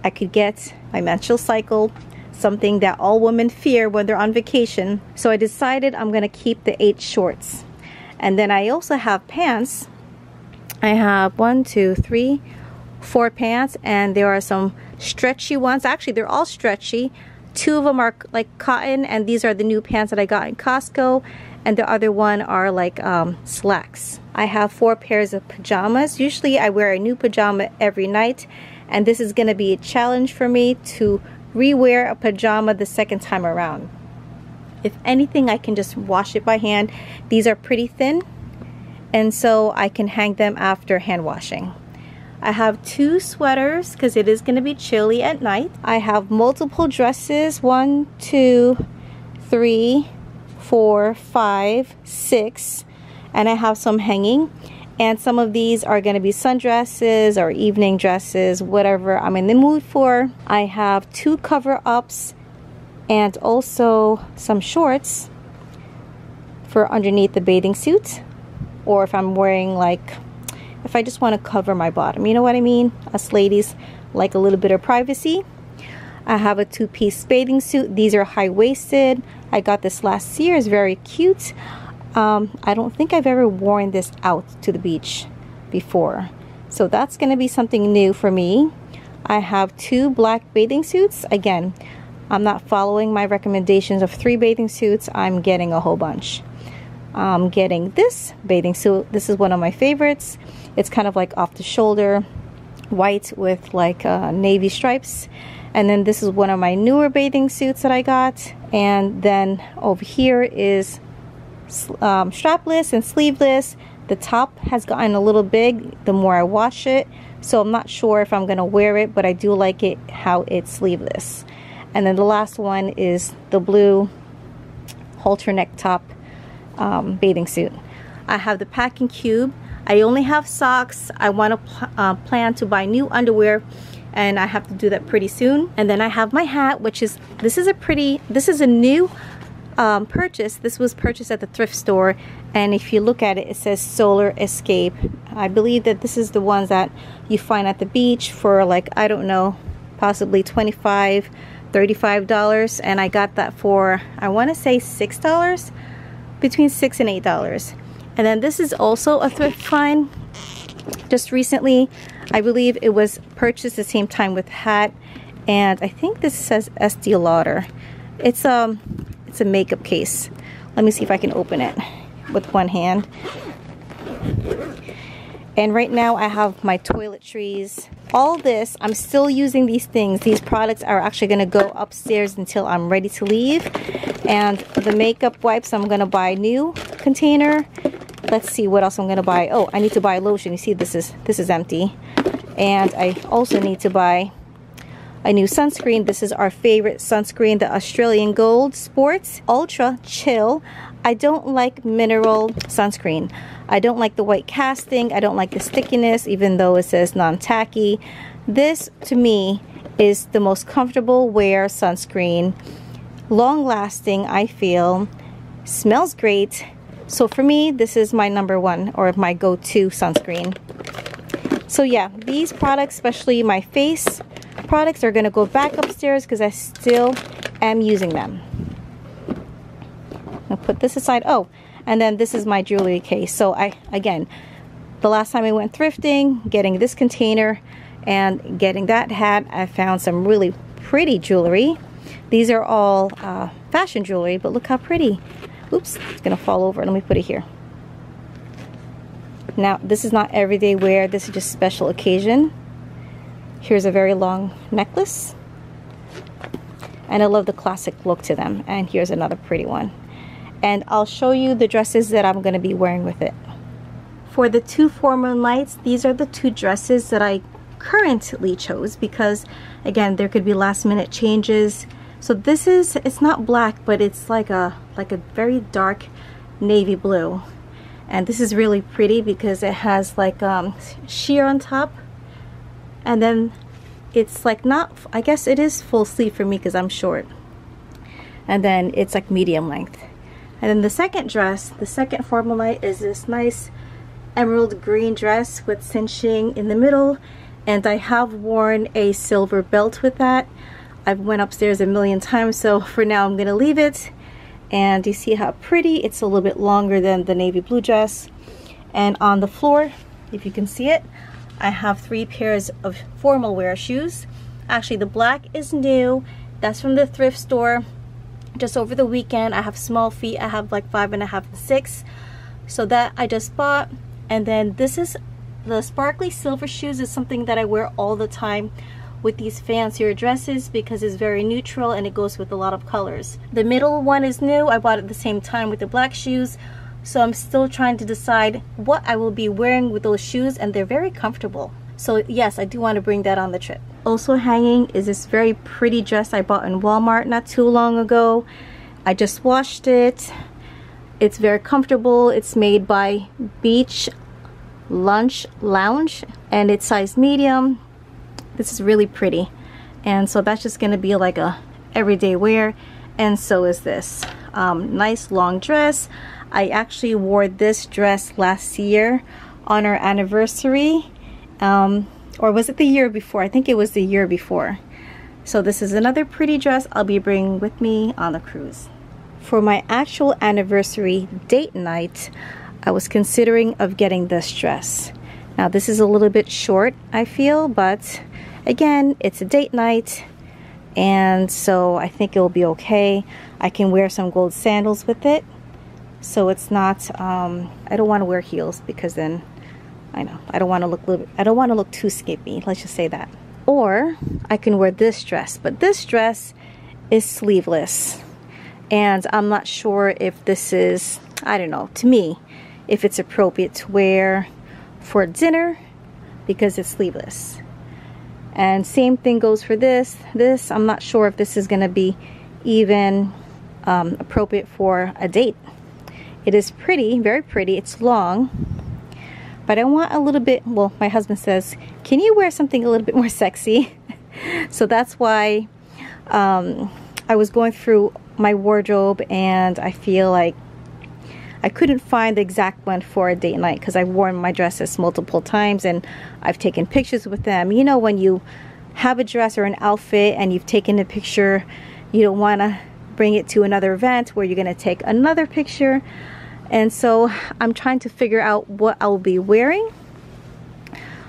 A: I could get my menstrual cycle, something that all women fear when they're on vacation. So I decided I'm gonna keep the 8 shorts. And then I also have pants. I have 1, 2, 3, 4 pants, and there are some stretchy ones. Actually, they're all stretchy. 2 of them are like cotton, and these are the new pants that I got in Costco, and the other one are like slacks. I have 4 pairs of pajamas. Usually I wear a new pajama every night, and this is gonna be a challenge for me to rewear a pajama the second time around. If anything, I can just wash it by hand. These are pretty thin, and so I can hang them after hand washing. I have 2 sweaters because it is going to be chilly at night. I have multiple dresses, 1, 2, 3, 4, 5, 6, and I have some hanging. And some of these are going to be sundresses or evening dresses, whatever I'm in the mood for. I have 2 cover-ups and also some shorts for underneath the bathing suit, or if I'm wearing, like, if I just want to cover my bottom, you know what I mean? Us ladies like a little bit of privacy. I have a 2-piece bathing suit. These are high-waisted. I got this last year. It's very cute. I don't think I've ever worn this out to the beach before, so that's going to be something new for me. I have 2 black bathing suits. Again, I'm not following my recommendations of 3 bathing suits. I'm getting a whole bunch. I'm getting this bathing suit. This is one of my favorites. It's kind of like off the shoulder, white with like navy stripes. And then this is one of my newer bathing suits that I got. And then over here is strapless and sleeveless. The top has gotten a little big the more I wash it, so I'm not sure if I'm gonna wear it, but I do like it how it's sleeveless. And then the last one is the blue halter neck top bathing suit. I have the packing cube. I only have socks. I want to plan to buy new underwear, and I have to do that pretty soon. And then I have my hat, which is, this is a new purchase. This was purchased at the thrift store, and if you look at it, it says Solar Escape. I believe that this is the ones that you find at the beach for, like, I don't know, possibly $25, $35, and I got that for, I want to say $6, between $6 and $8. And then this is also a thrift find just recently. I believe it was purchased the same time with hat, and I think this says Estee Lauder. It's a makeup case. Let me see if I can open it with one hand. And right now I have my toiletries. All this, I'm still using these things. These products are actually going to go upstairs until I'm ready to leave. And the makeup wipes, I'm going to buy a new container. Let's see what else I'm going to buy. Oh, I need to buy lotion. You see, this is empty. And I also need to buy a new sunscreen. This is our favorite sunscreen, the Australian Gold Sports Ultra Chill. I don't like mineral sunscreen. I don't like the white casting. I don't like the stickiness, even though it says non-tacky. This, to me, is the most comfortable wear sunscreen. Long lasting, I feel. Smells great. So for me, this is my number one, or my go-to sunscreen. So yeah, these products, especially my face products, are going to go back upstairs because I still am using them. I'll put this aside. Oh, and then this is my jewelry case. So again, the last time I went thrifting, getting this container and getting that hat, I found some really pretty jewelry. These are all fashion jewelry, but look how pretty. Oops, it's gonna fall over. Let me put it here. Now, this is not everyday wear. This is just special occasion. Here's a very long necklace. And I love the classic look to them. And here's another pretty one. And I'll show you the dresses that I'm going to be wearing with it. For the two formal nights, these are the two dresses that I currently chose because, again, there could be last minute changes. So this is, it's not black, but it's like a very dark navy blue. And this is really pretty because it has like sheer on top. And then it's like not, I guess it is full sleeve for me because I'm short. And then it's like medium length. And then the second dress, the second formal night, is this nice emerald green dress with cinching in the middle. And I have worn a silver belt with that. I've went upstairs a million times, so for now I'm gonna leave it. And you see how pretty, it's a little bit longer than the navy blue dress. And on the floor, if you can see it, I have 3 pairs of formal wear shoes. Actually, the black is new. That's from the thrift store. Just over the weekend, I have small feet. I have like 5.5 and 6. So that I just bought. And then this is the sparkly silver shoes, is something that I wear all the time with these fancier dresses because it's very neutral and it goes with a lot of colors. The middle one is new. I bought it at the same time with the black shoes. So I'm still trying to decide what I will be wearing with those shoes, and they're very comfortable. So yes, I do want to bring that on the trip. Also hanging is this very pretty dress I bought in Walmart not too long ago. I just washed it. It's very comfortable. It's made by Beach Lunch Lounge and it's size medium. This is really pretty. And so that's just going to be like a everyday wear. And so is this. Nice long dress. I actually wore this dress last year on our anniversary. Or was it the year before? I think it was the year before. So this is another pretty dress I'll be bringing with me on the cruise. For my actual anniversary date night, I was considering of getting this dress. Now this is a little bit short, I feel, but again, it's a date night, and so I think it'll be okay. I can wear some gold sandals with it, so it's not. I don't want to wear heels because then, I know, I don't want to look too skimpy. Let's just say that. Or I can wear this dress, but this dress is sleeveless, and I'm not sure if this is. I don't know. To me, if it's appropriate to wear for dinner because it's sleeveless. And same thing goes for this. This, I'm not sure if this is going to be even appropriate for a date. It is pretty, very pretty. It's long, but I want a little bit, well, my husband says, can you wear something a little bit more sexy? So that's why I was going through my wardrobe, and I feel like I couldn't find the exact one for a date night because I've worn my dresses multiple times and I've taken pictures with them. You know, when you have a dress or an outfit and you've taken a picture, you don't want to bring it to another event where you're going to take another picture. And so I'm trying to figure out what I'll be wearing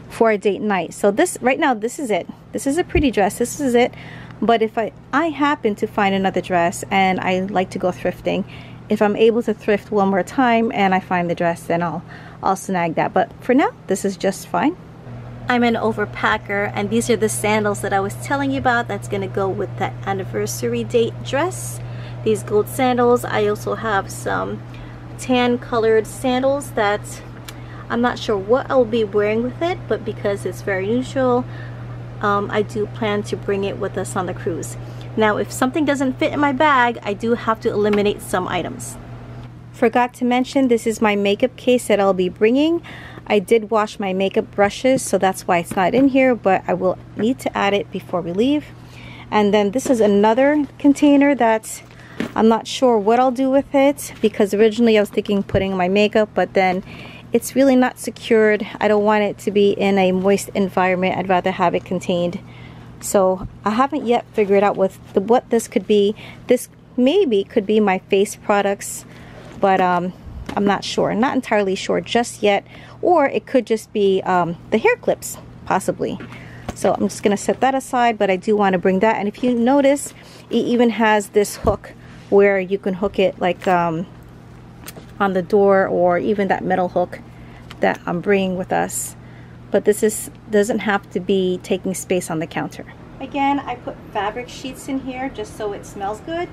A: for a date night. So this, right now, this is it. This is a pretty dress. This is it. But if I happen to find another dress, and I like to go thrifting, if I'm able to thrift one more time and I find the dress, then I'll snag that. But for now, this is just fine. I'm an overpacker, and these are the sandals that I was telling you about that's gonna go with that anniversary date dress. These gold sandals. I also have some tan colored sandals that I'm not sure what I'll be wearing with it, but because it's very neutral, I do plan to bring it with us on the cruise. Now, if something doesn't fit in my bag, I do have to eliminate some items. Forgot to mention, this is my makeup case that I'll be bringing. I did wash my makeup brushes, so that's why it's not in here, but I will need to add it before we leave. And then this is another container that I'm not sure what I'll do with it, because originally I was thinking putting my makeup, but then it's really not secured. I don't want it to be in a moist environment. I'd rather have it contained. So I haven't yet figured out what this could be. This maybe could be my face products, but I'm not sure. Not entirely sure just yet. Or it could just be the hair clips, possibly. So I'm just gonna set that aside, but I do want to bring that. And if you notice, it even has this hook where you can hook it like on the door, or even that metal hook that I'm bringing with us. But this doesn't have to be taking space on the counter. Again, I put fabric sheets in here just so it smells good.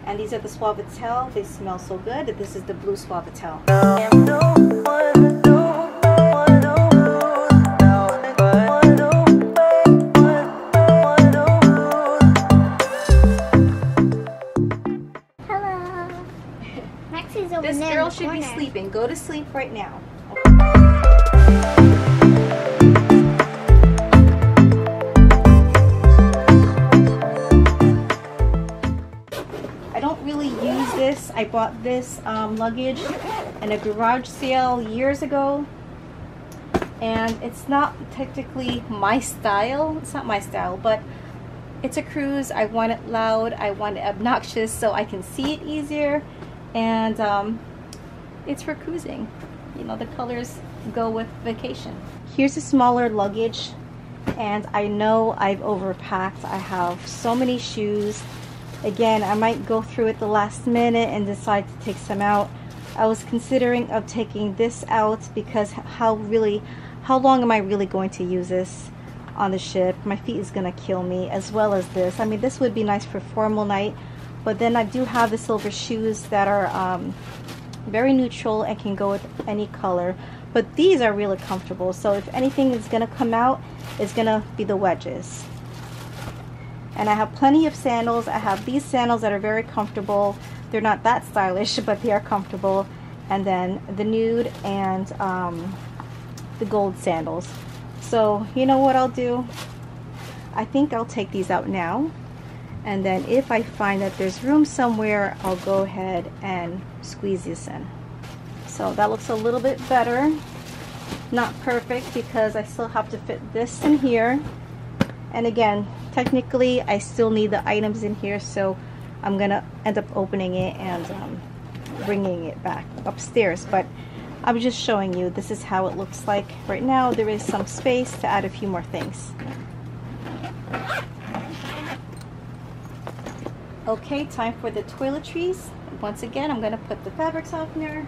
A: And these are the Suavitel. They smell so good. This is the blue Suavitel.
B: Hello. Maxie's over
A: This
B: there
A: girl
B: in the
A: should be
B: corner.
A: sleeping. Go to sleep right now. I don't really use this. I bought this luggage in a garage sale years ago, and it's not technically my style. It's not my style, but it's a cruise. I want it loud. I want it obnoxious so I can see it easier, and it's for cruising. You know, the colors go with vacation. Here's a smaller luggage, and I know I've overpacked. I have so many shoes. Again, I might go through it the last minute and decide to take some out. I was considering of taking this out because how long am I really going to use this on the ship? My feet is gonna kill me, as well as this. I mean, this would be nice for formal night, but then I do have the silver shoes that are very neutral and can go with any color. But these are really comfortable, so if anything is gonna come out, it's gonna be the wedges. And I have plenty of sandals. I have these sandals that are very comfortable. They're not that stylish, but they are comfortable. And then the nude and the gold sandals. So you know what I'll do? I think I'll take these out now. And then if I find that there's room somewhere, I'll go ahead and squeeze this in. So that looks a little bit better. Not perfect because I still have to fit this in here. And again, technically I still need the items in here, so I'm gonna end up opening it and bringing it back upstairs. But I'm just showing you, this is how it looks like right now. There is some space to add a few more things. Okay, time for the toiletries. Once again, I'm gonna put the fabric softener.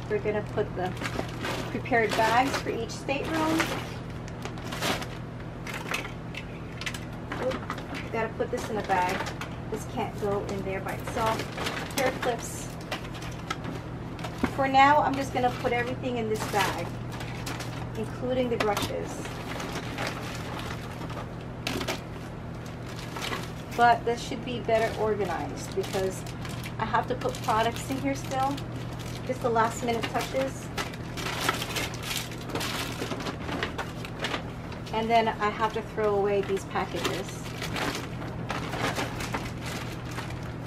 A: We're gonna put the prepared bags for each stateroom. Gotta put this in a bag. This can't go in there by itself. Hair clips. for now, I'm just gonna put everything in this bag, including the brushes. But this should be better organized because I have to put products in here still. Just the last minute touches. And then I have to throw away these packages.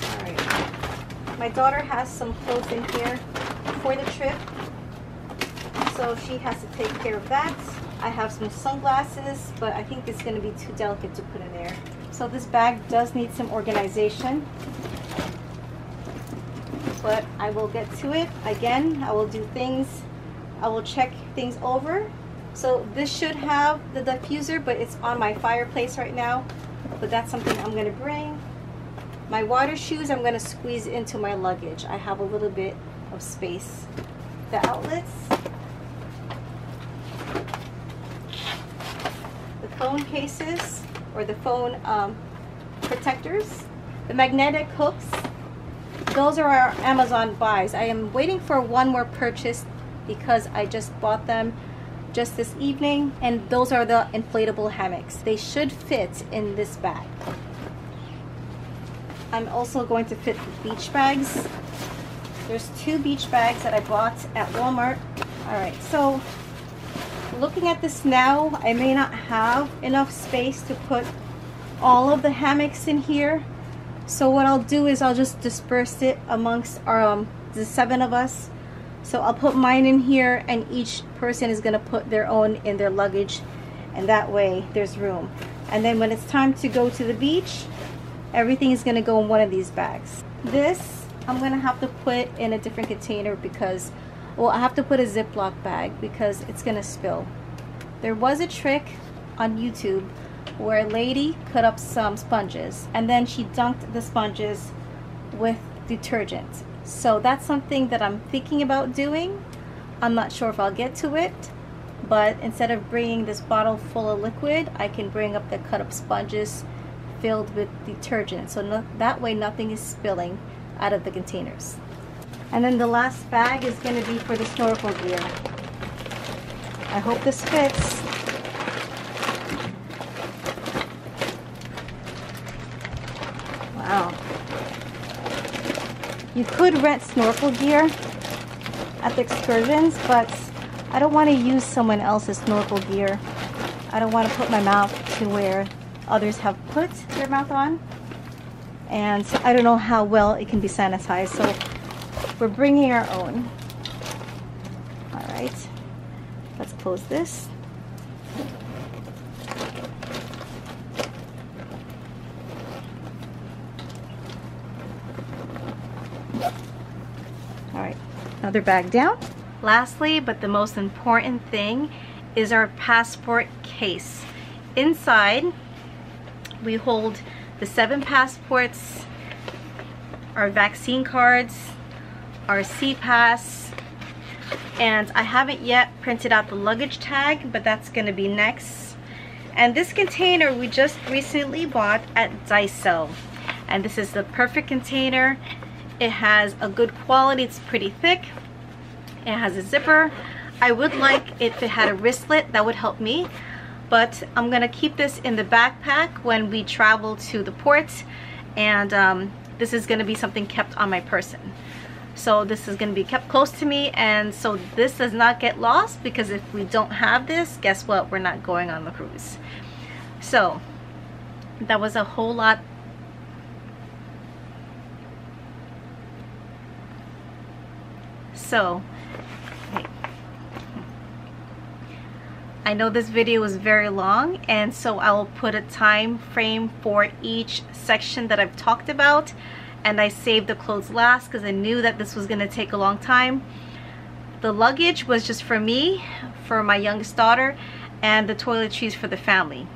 A: Alright. My daughter has some clothes in here for the trip, so she has to take care of that. I have some sunglasses, but I think it's going to be too delicate to put in there. So this bag does need some organization, but I will get to it. Again, I will do things, I will check things over. So this should have the diffuser, but it's on my fireplace right now, but that's something I'm going to bring. My water shoes I'm going to squeeze into my luggage. I have a little bit of space. The outlets, the phone cases, or the phone protectors, the magnetic hooks. Those are our Amazon buys. I am waiting for one more purchase because I just bought them just this evening, and those are the inflatable hammocks. They should fit in this bag. I'm also going to fit the beach bags. There's 2 beach bags that I bought at Walmart. Alright, so looking at this now, I may not have enough space to put all of the hammocks in here. So what I'll do is I'll just disperse it amongst our, the 7 of us. So I'll put mine in here, and each person is going to put their own in their luggage, and that way there's room. And then when it's time to go to the beach, everything is going to go in one of these bags. This I'm going to have to put in a different container because, well, I have to put a Ziploc bag because it's going to spill. There was a trick on YouTube where a lady cut up some sponges and then she dunked the sponges with detergent. So that's something that I'm thinking about doing. I'm not sure if I'll get to it, but instead of bringing this bottle full of liquid, I can bring up the cut up sponges filled with detergent, so that way nothing is spilling out of the containers. And then the last bag is going to be for the snorkel gear. I hope this fits. Wow. You could rent snorkel gear at the excursions, but I don't want to use someone else's snorkel gear. I don't want to put my mouth to where others have put their mouth on, and I don't know how well it can be sanitized, so we're bringing our own. Alright, let's close this. Alright, another bag down. Lastly, but the most important thing, is our passport case. Inside, we hold the 7 passports, our vaccine cards, our C-Pass, and I haven't yet printed out the luggage tag, but that's going to be next. And this container we just recently bought at Daiso, and this is the perfect container. It has a good quality, it's pretty thick, it has a zipper. I would like if it had a wristlet, that would help me, but I'm gonna keep this in the backpack when we travel to the port, and this is gonna be something kept on my person. So this is gonna be kept close to me, and so this does not get lost, because if we don't have this, guess what, we're not going on the cruise. So that was a whole lot. So I know this video was very long, and so I will put a time frame for each section that I've talked about, and I saved the clothes last because I knew that this was going to take a long time. The luggage was just for me, for my youngest daughter, and the toiletries for the family.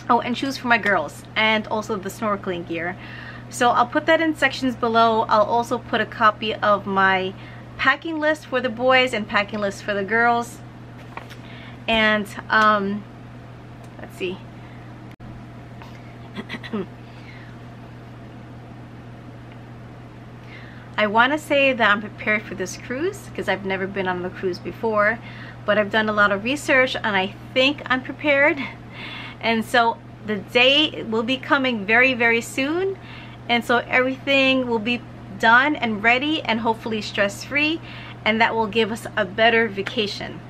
A: Oh, and shoes for my girls, and also the snorkeling gear. So I'll put that in sections below. I'll also put a copy of my packing list for the boys and packing list for the girls. And let's see. I want to say that I'm prepared for this cruise because I've never been on the cruise before, but I've done a lot of research and I think I'm prepared. And so the day will be coming very, very soon, and so everything will be done and ready and hopefully stress-free, and that will give us a better vacation.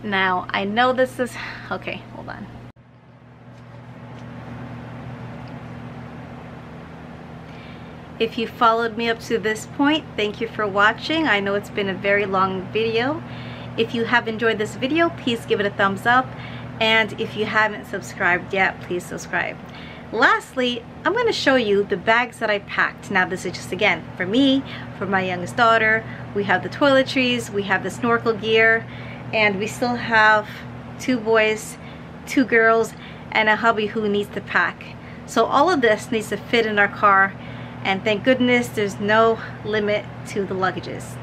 A: Now I know this is okay, hold on. If you followed me up to this point, thank you for watching. I know it's been a very long video. If you have enjoyed this video, please give it a thumbs up, and if you haven't subscribed yet, please subscribe. Lastly, I'm going to show you the bags that I packed. Now this is just, again, for me, for my youngest daughter. We have the toiletries, we have the snorkel gear, and we still have 2 boys, 2 girls, and a hubby who needs to pack. So all of this needs to fit in our car, and thank goodness there's no limit to the luggages.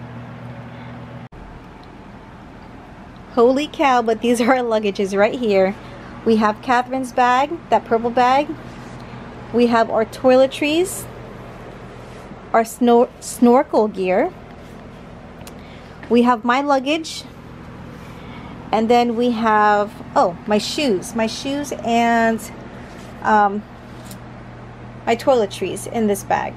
A: Holy cow, but these are our luggages right here. We have Catherine's bag, that purple bag. We have our toiletries, our snorkel gear. We have my luggage. And then we have, oh, my shoes and my toiletries in this bag.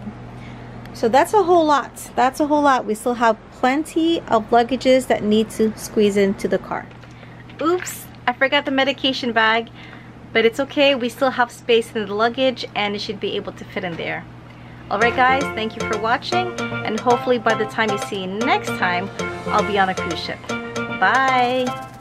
A: So that's a whole lot. That's a whole lot. We still have plenty of luggages that need to squeeze into the car. Oops, I forgot the medication bag, but it's okay. We still have space in the luggage and it should be able to fit in there. Alright guys, thank you for watching, and hopefully by the time you see next time, I'll be on a cruise ship. Bye!